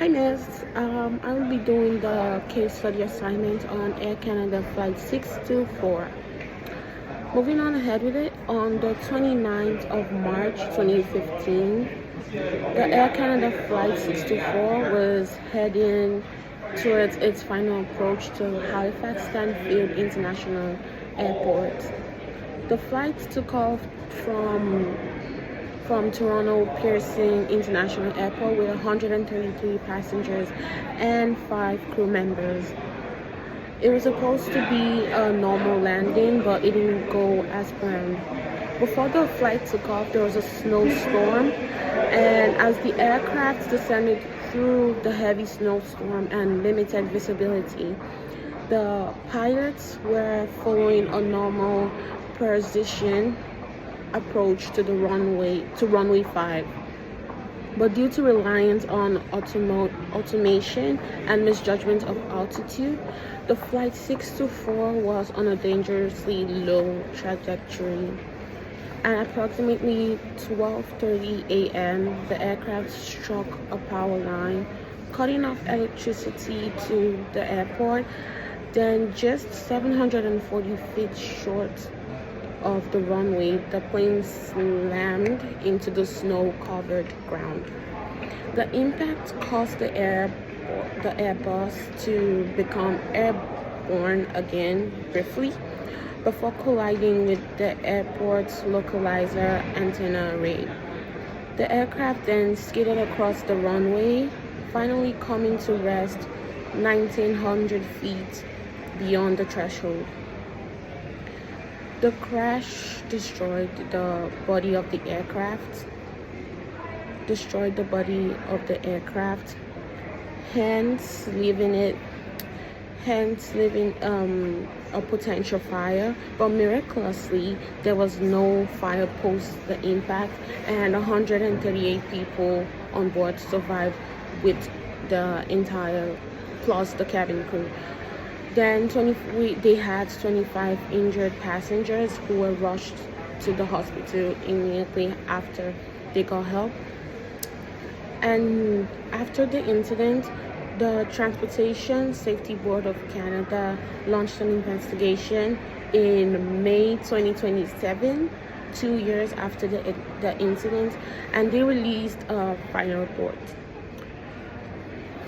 Hi Miss, I will be doing the case study assignment on Air Canada Flight 624. Moving on ahead with it, on the 29th of March 2015, the Air Canada Flight 624 was heading towards its final approach to Halifax Stanfield International Airport. The flight took off from Toronto Pearson International Airport with 133 passengers and 5 crew members. It was supposed to be a normal landing, but it didn't go as planned. Before the flight took off, there was a snowstorm, and as the aircraft descended through the heavy snowstorm and limited visibility, the pilots were following a normal position approach to runway 5, but due to reliance on automation and misjudgment of altitude, the flight 624 was on a dangerously low trajectory. At approximately 12:30 a.m., the aircraft struck a power line, cutting off electricity to the airport. Then, just 740 feet short of the runway, the plane slammed into the snow-covered ground. The impact caused the Airbus to become airborne again briefly before colliding with the airport's localizer antenna array. The aircraft then skidded across the runway, finally coming to rest 1,900 feet beyond the threshold. The crash destroyed the body of the aircraft, hence leaving a potential fire. But miraculously, there was no fire post the impact, and 138 people on board survived, with the entire plus the cabin crew. Then they had 25 injured passengers who were rushed to the hospital immediately after they got help. And after the incident, the Transportation Safety Board of Canada launched an investigation in May 2027, 2 years after the incident, and they released a final report.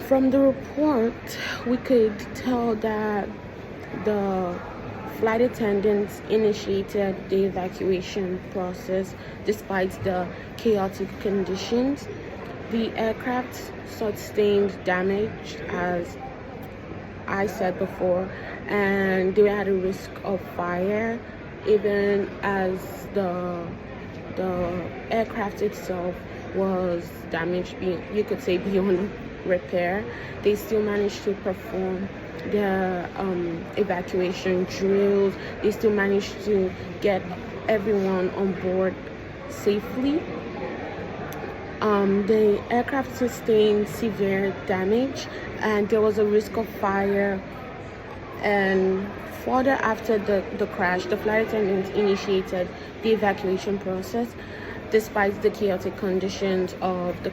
From the report, we could tell that the flight attendants initiated the evacuation process despite the chaotic conditions. The aircraft sustained damage, as I said before, and they were at a risk of fire, even as the aircraft itself was damaged, you could say beyond repair. They still managed to perform their evacuation drills. They still managed to get everyone on board safely. The aircraft sustained severe damage, and there was a risk of fire. And further after the crash, the flight attendants initiated the evacuation process despite the chaotic conditions of the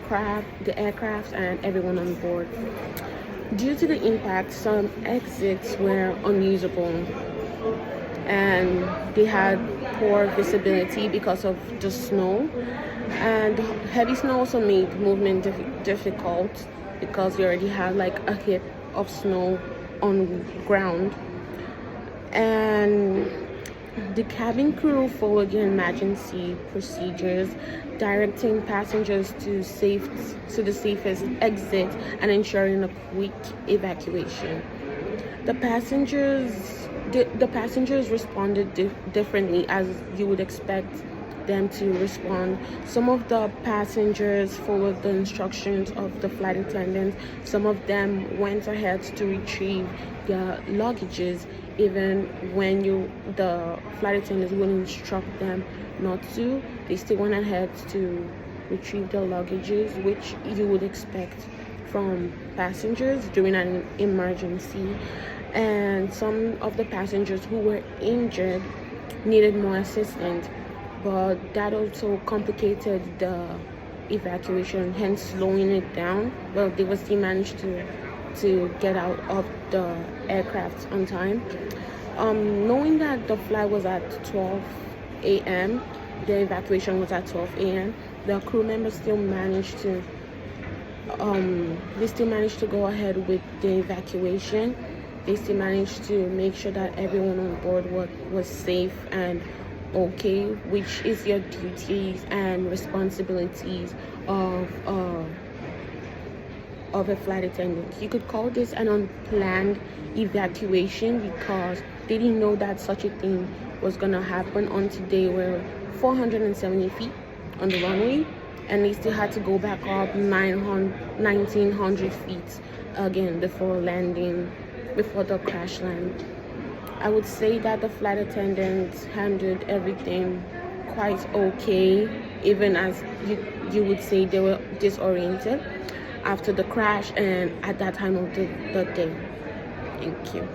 aircraft and everyone on board. Due to the impact, some exits were unusable, and they had poor visibility because of the snow. And heavy snow also made movement difficult because we already had like a hip of snow on ground. And the cabin crew followed the emergency procedures, directing passengers to the safest exit and ensuring a quick evacuation. The passengers responded differently, as you would expect them to respond. Some of the passengers followed the instructions of the flight attendants. Some of them went ahead to retrieve their luggages, even when the flight attendants would instruct them not to. They still went ahead to retrieve their luggages, which you would expect from passengers during an emergency. And some of the passengers who were injured needed more assistance, but that also complicated evacuation, hence slowing it down. Well, they still managed to get out of the aircraft on time. Knowing that the flight was at 12 a.m., the evacuation was at 12 a.m., the crew members still managed to go ahead with the evacuation. They still managed to make sure that everyone on board was safe and okay, which is your duties and responsibilities of a flight attendant. You could call this an unplanned evacuation because they didn't know that such a thing was gonna happen until they were 470 feet on the runway, and they still had to go back up 1900 feet again before the crash land. I would say that the flight attendants handled everything quite okay, even as you would say they were disoriented after the crash and at that time of the day. Thank you.